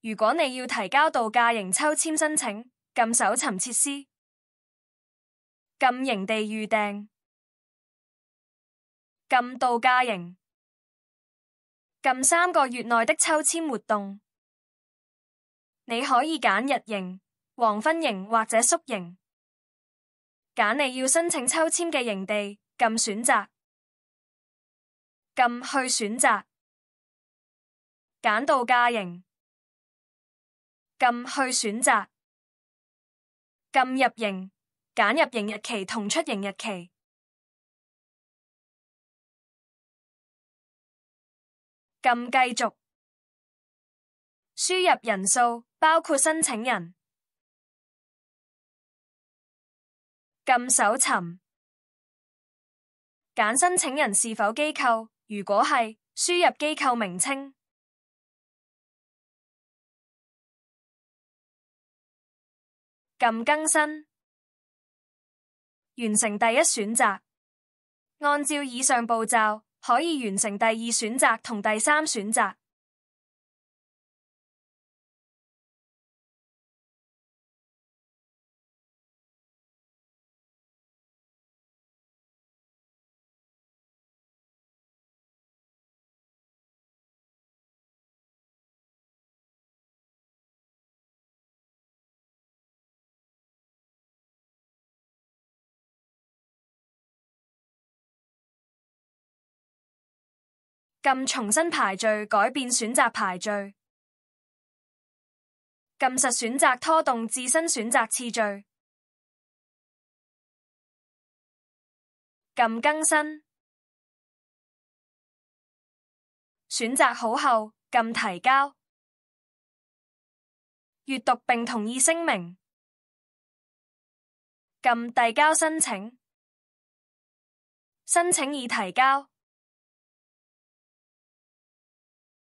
如果你要提交度假營抽籤申請，禁搜尋設施，禁營地預訂，禁度假營，禁3個月內的抽籤活動。你可以揀日營、黃昏營或者宿營，揀你要申請抽籤嘅營地，禁選擇，禁去選擇，揀度假營，禁去選擇，禁入營，揀入營日期同出營日期，禁繼續，輸入人數包括申請人，禁搜尋，揀申請人是否機構，如果係，輸入機構名稱，禁更新，完成第一選擇，按照以上步驟，可以完成第二選擇同第三選擇。禁重新排序改變選擇排序，禁實選擇拖動自身選擇次序，禁更新，選擇好後，禁提交，閱讀並同意聲明，禁遞交申請，申請已提交。